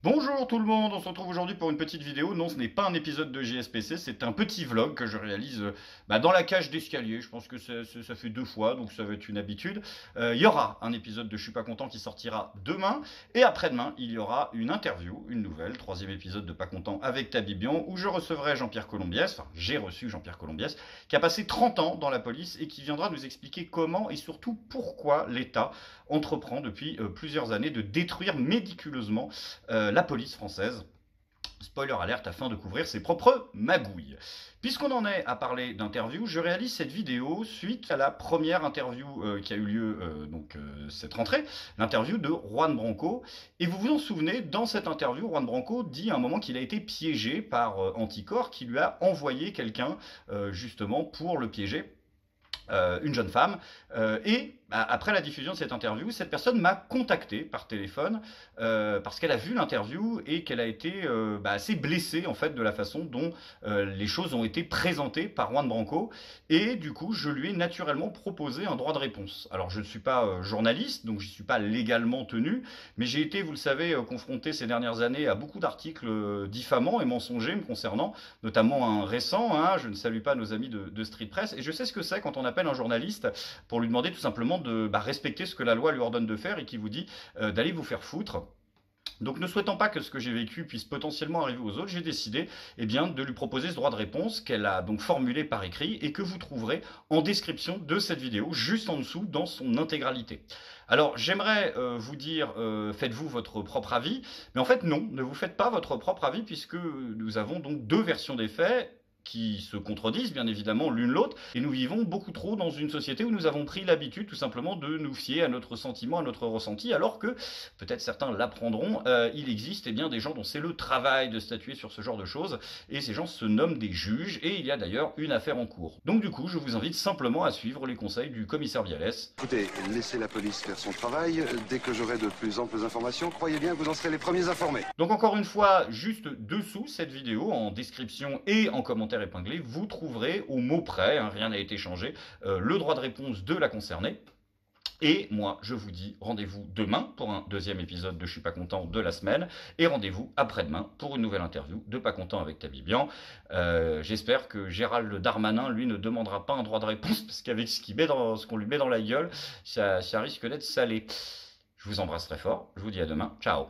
Bonjour tout le monde, on se retrouve aujourd'hui pour une petite vidéo. Non, ce n'est pas un épisode de JSPC, c'est un petit vlog que je réalise dans la cage d'escalier. Je pense que ça fait 2 fois, donc ça va être une habitude. Il y aura un épisode de Je suis pas content qui sortira demain, et après-demain, il y aura une interview, une nouvelle, troisième épisode de Pas content avec Tabibian, où je recevrai Jean-Pierre Colombiès, enfin j'ai reçu Jean-Pierre Colombiès, qui a passé 30 ans dans la police et qui viendra nous expliquer comment et surtout pourquoi l'État entreprend depuis plusieurs années de détruire médiculeusement la police française. Spoiler alerte afin de couvrir ses propres magouilles. Puisqu'on en est à parler d'interview, je réalise cette vidéo suite à la première interview qui a eu lieu cette rentrée, l'interview de Juan Branco. Et vous vous en souvenez, dans cette interview, Juan Branco dit à un moment qu'il a été piégé par Anticor, qui lui a envoyé quelqu'un justement pour le piéger, une jeune femme. Après la diffusion de cette interview, cette personne m'a contacté par téléphone parce qu'elle a vu l'interview et qu'elle a été assez blessée en fait de la façon dont les choses ont été présentées par Juan Branco. Et du coup, je lui ai naturellement proposé un droit de réponse. Alors, je ne suis pas journaliste, donc je ne suis pas légalement tenu, mais j'ai été, vous le savez, confronté ces dernières années à beaucoup d'articles diffamants et mensongers me concernant, notamment un récent. Je ne salue pas nos amis de Street Press, et je sais ce que c'est quand on appelle un journaliste pour lui demander tout simplement de respecter ce que la loi lui ordonne de faire et qui vous dit d'aller vous faire foutre. Donc ne souhaitant pas que ce que j'ai vécu puisse potentiellement arriver aux autres, j'ai décidé de lui proposer ce droit de réponse qu'elle a donc formulé par écrit et que vous trouverez en description de cette vidéo, juste en dessous dans son intégralité. Alors j'aimerais vous dire, faites-vous votre propre avis, mais en fait non, ne vous faites pas votre propre avis puisque nous avons donc deux versions des faits qui se contredisent bien évidemment l'une l'autre, et nous vivons beaucoup trop dans une société où nous avons pris l'habitude tout simplement de nous fier à notre sentiment, à notre ressenti, alors que, peut-être certains l'apprendront, il existe des gens dont c'est le travail de statuer sur ce genre de choses, et ces gens se nomment des juges, et il y a d'ailleurs une affaire en cours. Donc du coup, je vous invite simplement à suivre les conseils du commissaire Vialès. Écoutez, laissez la police faire son travail. Dès que j'aurai de plus amples informations, croyez bien que vous en serez les premiers informés. Donc encore une fois, juste dessous cette vidéo, en description et en commentaire épinglé, vous trouverez au mot près, rien n'a été changé, le droit de réponse de la concernée. Et moi, je vous dis rendez-vous demain pour un deuxième épisode de Je suis pas content de la semaine, et rendez-vous après-demain pour une nouvelle interview de Pas content avec Tabibian. J'espère que Gérald Darmanin, lui, ne demandera pas un droit de réponse, parce qu'avec ce qu'on lui met dans la gueule, ça risque d'être salé. Je vous embrasse très fort, je vous dis à demain, ciao.